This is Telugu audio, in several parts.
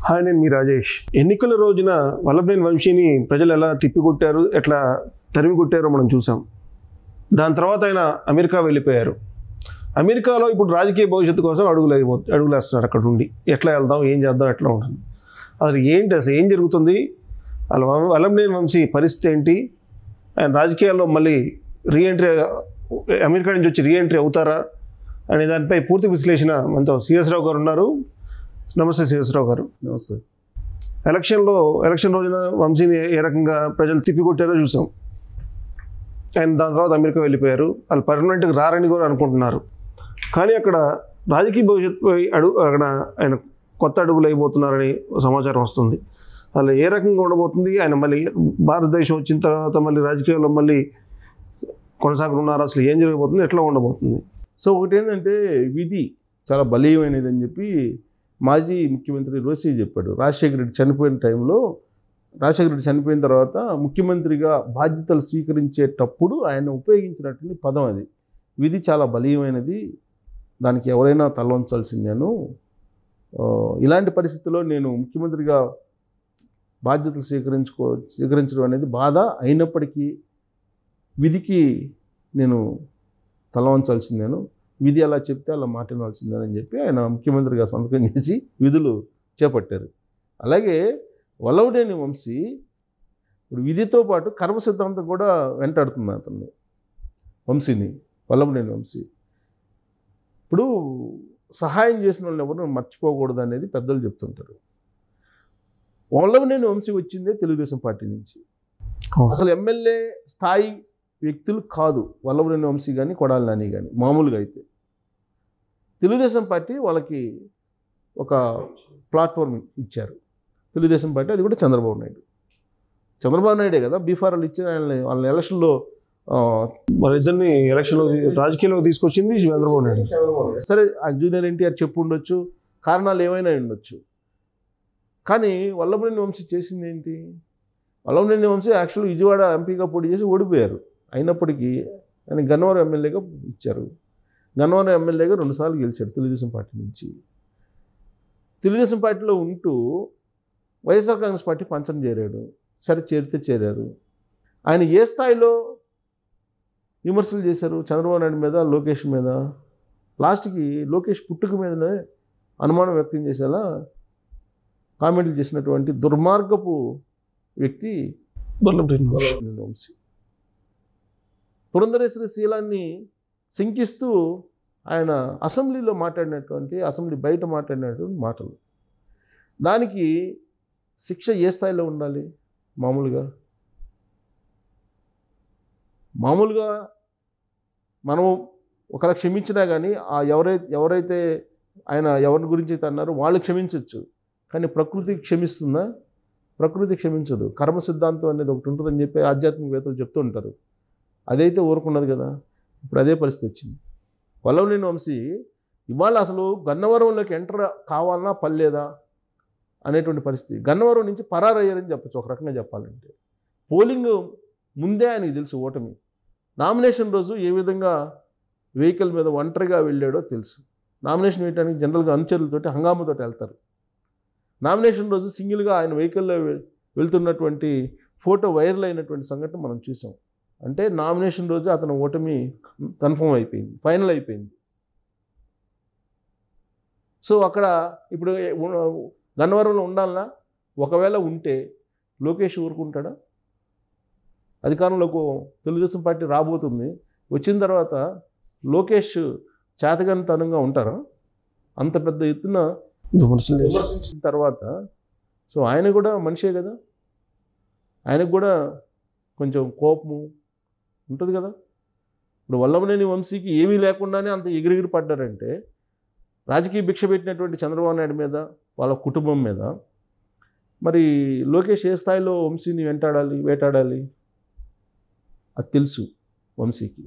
హాయ్, నేను మీ రాజేష్. ఎన్నికల రోజున వల్లభనేని వంశీని ప్రజలు ఎలా తిప్పికొట్టారు, ఎట్లా తరిమి కొట్టారో మనం చూసాం. దాని తర్వాత ఆయన అమెరికా వెళ్ళిపోయారు. అమెరికాలో ఇప్పుడు రాజకీయ భవిష్యత్తు కోసం అడుగులేస్తున్నారు. అక్కడ ఉండి ఎట్లా వెళ్దాం, ఏం చేద్దాం, ఎట్లా ఉంటుంది, అసలు ఏంటి, అసలు ఏం జరుగుతుంది, వల్లభనేని వంశీ పరిస్థితి ఏంటి, ఆయన రాజకీయాల్లో మళ్ళీ రీఎంట్రీ, అమెరికా నుంచి వచ్చి రీఎంట్రీ అవుతారా అనే దానిపై పూర్తి విశ్లేషణ మనతో సిఎస్ రావు గారు ఉన్నారు. నమస్తే సిఎస్ రావు గారు. నమస్తే. ఎలక్షన్ రోజున వంశీని ఏ రకంగా ప్రజలు తిప్పికొట్టారో చూసాం. ఆయన దాని తర్వాత అమెరికా వెళ్ళిపోయారు. వాళ్ళు పర్మనెంట్గా రారని కూడా అనుకుంటున్నారు. కానీ అక్కడ రాజకీయ భవిష్యత్తుపై అక్కడ ఆయన కొత్త అడుగులు అయిపోతున్నారని సమాచారం వస్తుంది. వాళ్ళు ఏ రకంగా ఉండబోతుంది, ఆయన మళ్ళీ భారతదేశం వచ్చిన తర్వాత మళ్ళీ రాజకీయాల్లో మళ్ళీ కొనసాగనున్నారు, అసలు ఏం జరగబోతుంది, ఎట్లా ఉండబోతుంది? సో ఒకటి ఏంటంటే, విధి చాలా బలీయమైనది అని చెప్పి మాజీ ముఖ్యమంత్రి రోసీ చెప్పాడు. రాజశేఖర రెడ్డి చనిపోయిన టైంలో, రాజశేఖర రెడ్డి చనిపోయిన తర్వాత ముఖ్యమంత్రిగా బాధ్యతలు స్వీకరించేటప్పుడు ఆయన ఉపయోగించినటువంటి పదం అది. విధి చాలా బలీయమైనది, దానికి ఎవరైనా తల వంచాల్సిందేను. ఇలాంటి పరిస్థితుల్లో నేను ముఖ్యమంత్రిగా బాధ్యతలు స్వీకరించడం అనేది బాధ అయినప్పటికీ విధికి నేను తల వంచాల్సిందేను, విధి అలా చెప్తే అలా మాట వినాల్సిందేనని చెప్పి ఆయన ముఖ్యమంత్రిగా సంతకం చేసి విధులు చేపట్టారు. అలాగే వల్లభనేని వంశీ ఇప్పుడు విధితో పాటు కర్మ సిద్ధాంతం కూడా వెంటాడుతుంది అతన్ని, వంశీని. వల్లభనేని వంశీ ఇప్పుడు సహాయం చేసిన వాళ్ళని ఎవరు మర్చిపోకూడదు అనేది పెద్దలు చెప్తుంటారు. వల్లభనేని వంశీ వచ్చిందే తెలుగుదేశం పార్టీ నుంచి. అసలు ఎమ్మెల్యే స్థాయి వ్యక్తులు కాదు వల్లభనేని వంశీ కానీ కొడాలి నాని కానీ. మామూలుగా అయితే తెలుగుదేశం పార్టీ వాళ్ళకి ఒక ప్లాట్ఫామ్ ఇచ్చారు. తెలుగుదేశం పార్టీ, అది కూడా చంద్రబాబు నాయుడే కదా బీఫారాలు ఇచ్చి వాళ్ళని ఎలక్షన్లో ఇద్దరిని ఎలక్షన్లో రాజకీయాల్లో తీసుకొచ్చింది చంద్రబాబు నాయుడు. సరే, ఆ జూనియర్ ఎన్టీఆర్ చెప్పు ఉండొచ్చు, కారణాలు ఏమైనా ఉండొచ్చు. కానీ వల్లభనేని వంశీ చేసింది ఏంటి? వల్లభనేని వంశీ యాక్చువల్గా విజయవాడ ఎంపీగా పోటీ చేసి ఓడిపోయారు. అయినప్పటికీ ఆయన గన్నవరం ఎమ్మెల్యేగా ఇచ్చారు. గన్నవరం ఎమ్మెల్యేగా 2 సార్లు గెలిచాడు తెలుగుదేశం పార్టీ నుంచి. తెలుగుదేశం పార్టీలో ఉంటూ వైఎస్ఆర్ కాంగ్రెస్ పార్టీ పంచం చేరాడు. సరే, చేరారు. ఆయన ఏ స్థాయిలో విమర్శలు చేశారు చంద్రబాబు నాయుడు మీద, లోకేష్ మీద. లాస్ట్కి లోకేష్ పుట్టుక మీదనే అనుమానం వ్యక్తం చేసేలా కామెంట్లు చేసినటువంటి దుర్మార్గపు వ్యక్తి వల్లభనేని వంశీ. పురంధరేశ్వరి శీలాన్ని శంకిస్తూ ఆయన అసెంబ్లీలో మాట్లాడినటువంటి, అసెంబ్లీ బయట మాట్లాడినటువంటి మాటలు, దానికి శిక్ష ఏ స్థాయిలో ఉండాలి? మామూలుగా మనం ఒకలా క్షమించినా కానీ ఆ ఎవరైతే ఆయన ఎవరి గురించి అయితే అన్నారో వాళ్ళు క్షమించవచ్చు. కానీ ప్రకృతి క్షమిస్తుందా? ప్రకృతి క్షమించదు. కర్మ సిద్ధాంతం అనేది ఒకటి ఉంటుందని చెప్పి ఆధ్యాత్మికవేత్తలు చెప్తూ ఉంటారు. అదైతే ఊరుకున్నది కదా. ఇప్పుడు అదే పరిస్థితి వచ్చింది. వల్లభనేని వంశీ ఇవాళ అసలు గన్నవరంలోకి ఎంటర్ కావాలన్నా పర్లేదా అనేటువంటి పరిస్థితి. గన్నవరం నుంచి పరారయ్యారని చెప్పచ్చు ఒక రకంగా చెప్పాలంటే. పోలింగ్ ముందే ఆయనకి తెలుసు ఓటమి. నామినేషన్ రోజు ఏ విధంగా వెహికల్ మీద ఒంటరిగా వెళ్ళాడో తెలుసు. నామినేషన్ వేయడానికి జనరల్గా అనుచరులతోటి హంగామాతోటి వెళ్తారు. నామినేషన్ రోజు సింగిల్గా ఆయన వెహికల్లో వెళ్తున్నటువంటి ఫోటో వైరల్ అయినటువంటి సంఘటన మనం చూసాం. అంటే నామినేషన్ రోజు అతను ఓటమి కన్ఫర్మ్ అయిపోయింది, ఫైనల్ అయిపోయింది. సో అక్కడ ఇప్పుడు గన్నవరంలో ఉండాలన్నా, ఒకవేళ ఉంటే లోకేష్ ఊరుకుంటాడా? అధికారంలోకి తెలుగుదేశం పార్టీ రాబోతుంది. వచ్చిన తర్వాత లోకేష్ చేతగానితనంగా ఉంటారా? అంత పెద్ద ఎత్తున విమర్శించిన తర్వాత. సో ఆయన కూడా మనిషే కదా, ఆయనకు కూడా కొంచెం కోపము ఉంటుంది కదా. ఇప్పుడు వల్లభనేని వంశీకి ఏమీ లేకుండానే అంత ఎగిరిగిరి పడ్డారంటే, రాజకీయ భిక్ష పెట్టినటువంటి చంద్రబాబు నాయుడు మీద, వాళ్ళ కుటుంబం మీద మరి లోకేష్ ఏ స్థాయిలో వంశీని వేటాడాలి అది తెలుసు వంశీకి.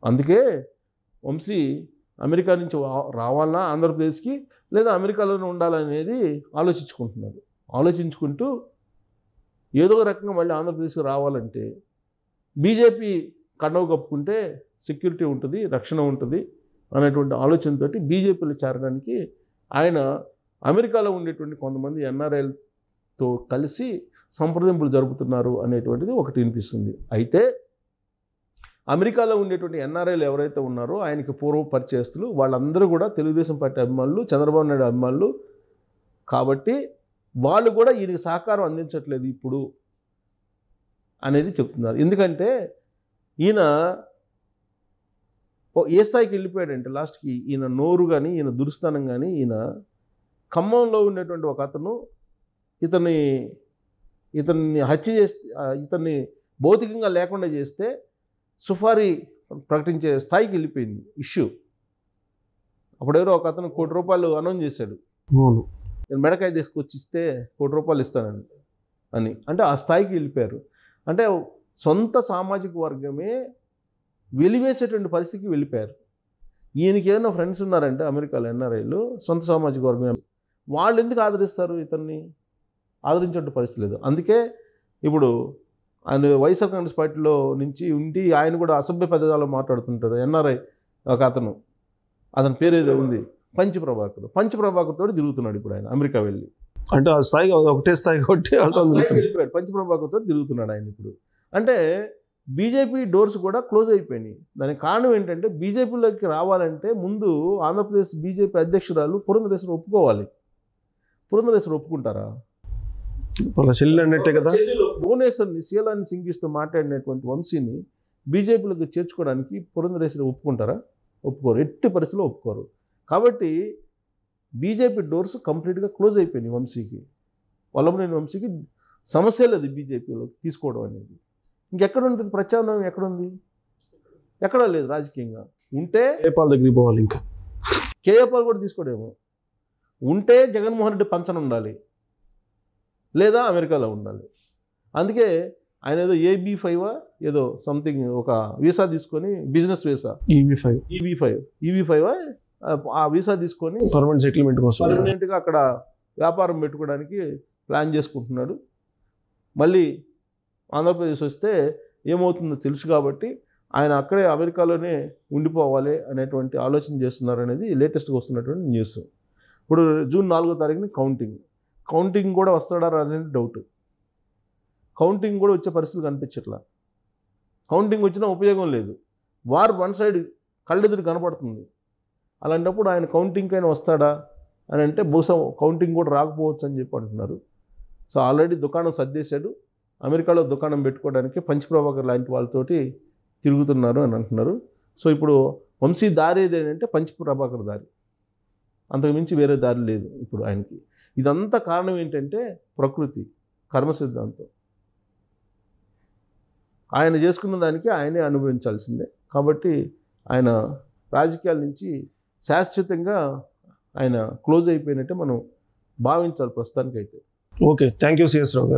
అందుకే వంశీ అమెరికా నుంచి రావాలన్నా ఆంధ్రప్రదేశ్కి, లేదా అమెరికాలోనే ఉండాలనేది ఆలోచించుకుంటూ ఏదో రకంగా మళ్ళీ ఆంధ్రప్రదేశ్కి రావాలంటే బీజేపీ కండవ కప్పుకుంటే సెక్యూరిటీ ఉంటుంది, రక్షణ ఉంటుంది అనేటువంటి ఆలోచనతోటి బీజేపీలో చేరడానికి ఆయన అమెరికాలో ఉండేటువంటి కొంతమంది ఎన్ఆర్ఐలతో కలిసి సంప్రదింపులు జరుపుతున్నారు అనేటువంటిది ఒకటి వినిపిస్తుంది. అయితే అమెరికాలో ఉండేటువంటి ఎన్ఆర్ఐలు ఎవరైతే ఉన్నారో ఆయనకి పూర్వ పరిచయస్తులు వాళ్ళందరూ కూడా తెలుగుదేశం పార్టీ అభిమానులు, చంద్రబాబు నాయుడు అభిమానులు కాబట్టి వాళ్ళు కూడా ఈయనకి సహకారం అందించట్లేదు ఇప్పుడు అనేది చెప్తున్నారు. ఎందుకంటే ఈయన ఏ స్థాయికి వెళ్ళిపోయాడంటే లాస్ట్కి ఈయన నోరు కానీ ఈయన దురుస్థానం కానీ ఈయన ఖమ్మంలో ఉండేటువంటి ఒక అతను ఇతన్ని హత్య చేస్తే ఇతన్ని భౌతికంగా లేకుండా చేస్తే సుఫారీ ప్రకటించే స్థాయికి వెళ్ళిపోయింది ఇష్యూ. అప్పుడెవరో ఒక అతను ₹1,00,00,000 అనౌన్స్ చేశాడు, నేను మెడకాయ తీసుకొచ్చి ఇస్తే ₹1,00,00,000 ఇస్తానని అని. అంటే ఆ స్థాయికి వెళ్ళిపోయారు. అంటే సొంత సామాజిక వర్గమే వెలివేసేటువంటి పరిస్థితికి వెళ్ళిపోయారు. ఈయనకి ఏమైనా ఫ్రెండ్స్ ఉన్నారంటే అమెరికాలో ఎన్ఆర్ఐలు సొంత సామాజిక వర్గం, వాళ్ళు ఎందుకు ఆదరిస్తారు? ఇతన్ని ఆదరించే పరిస్థితి లేదు. అందుకే ఇప్పుడు ఆయన వైఎస్ఆర్ కాంగ్రెస్ పార్టీలో నుంచి ఉండి ఆయన కూడా అసభ్య పదాలు మాట్లాడుతుంటారు. ఎన్ఆర్ఐ ఒక అతని పేరు ఏదో ఉంది, పంచప్రభాకర్ తోటి తిరుగుతున్నాడు ఇప్పుడు ఆయన అమెరికా వెళ్ళి. అంటే ఆ స్థాయి ఒకటే స్థాయి కాబట్టి వెళ్ళిపోయాడు. పంచప్రభాకర్ తోటి తిరుగుతున్నాడు ఆయన ఇప్పుడు. అంటే బీజేపీ డోర్స్ కూడా క్లోజ్ అయిపోయినాయి. దానికి కారణం ఏంటంటే బీజేపీలోకి రావాలంటే ముందు ఆంధ్రప్రదేశ్ బీజేపీ అధ్యక్షురాలు పురంధరేశ్వరి ఒప్పుకోవాలి. పురంధరేశ్వరి ఒప్పుకుంటారా? వాళ్ళ చెల్లి అన్నట్టే కదా. భువనేశ్వర్ని శీలాన్ని సింగిస్తూ మాట్లాడినటువంటి వంశీని బీజేపీలోకి చేర్చుకోవడానికి పురంధరేశ్వరి ఒప్పుకుంటారా? ఒప్పుకోరు, ఎట్టి పరిస్థితుల్లో ఒప్పుకోరు. కాబట్టి బీజేపీ డోర్స్ కంప్లీట్గా క్లోజ్ అయిపోయినాయి వంశీకి. వల్లభనేని వంశీకి సమస్య లేదు బీజేపీలో తీసుకోవడం అనేది. ఇంకెక్కడ ఉంటుంది ప్రత్యామ్నాయం? ఎక్కడుంది? ఎక్కడా లేదు రాజకీయంగా. ఉంటే కేఏపాల్ దగ్గరికి పోవాలి. ఇంకా కేఏపాల్ కూడా తీసుకోడేమో. ఉంటే జగన్మోహన్ రెడ్డి పంచన ఉండాలి, లేదా అమెరికాలో ఉండాలి. అందుకే ఆయన ఏదో EB-5 ఏదో సంథింగ్ ఒక వీసా తీసుకొని, బిజినెస్ వీసా EB-5 ఆ వీసా తీసుకొని పర్మనెంట్ సెటిల్మెంట్ కోసం పర్మనెంట్గా అక్కడ వ్యాపారం పెట్టుకోవడానికి ప్లాన్ చేసుకుంటున్నాడు. మళ్ళీ ఆంధ్రప్రదేశ్ వస్తే ఏమవుతుందో తెలుసు కాబట్టి ఆయన అక్కడే అమెరికాలోనే ఉండిపోవాలి అనేటువంటి ఆలోచన చేస్తున్నారు అనేది లేటెస్ట్గా వస్తున్నటువంటి న్యూస్. ఇప్పుడు జూన్ 4వ తారీఖున కౌంటింగ్ కూడా వస్తాడా అనేది డౌట్. కౌంటింగ్ కూడా వచ్చే పరిస్థితులు కనిపించట్లా. కౌంటింగ్ వచ్చినా ఉపయోగం లేదు. వార్ వన్ సైడ్ కళ్ళెదురు కనపడుతుంది. అలాంటప్పుడు ఆయన కౌంటింగ్కైనా వస్తాడా అని అంటే బహుశా కౌంటింగ్ కూడా రాకపోవచ్చు అని చెప్పి అంటున్నారు. సో ఆల్రెడీ దుకాణం సర్దేశాడు. అమెరికాలో దుకాణం పెట్టుకోవడానికి పంచప్రభాకర్ లాంటి వాళ్ళతోటి తిరుగుతున్నారు అని అంటున్నారు. సో ఇప్పుడు వంశీ దారి ఏదేంటంటే పంచప్రభాకర్ దారి, అంతకుమించి వేరే దారి లేదు ఇప్పుడు ఆయనకి. ఇదంతా కారణం ఏంటంటే ప్రకృతి, కర్మ సిద్ధాంతం. ఆయన చేసుకున్న దానికి ఆయనే అనుభవించాల్సిందే. కాబట్టి ఆయన రాజకీయాల నుంచి శాశ్వతంగా ఆయన క్లోజ్ అయిపోయినట్టే మనం భావించాలి ప్రస్తుతానికైతే. ఓకే, థ్యాంక్ యూ సిఎస్ రావు గారు.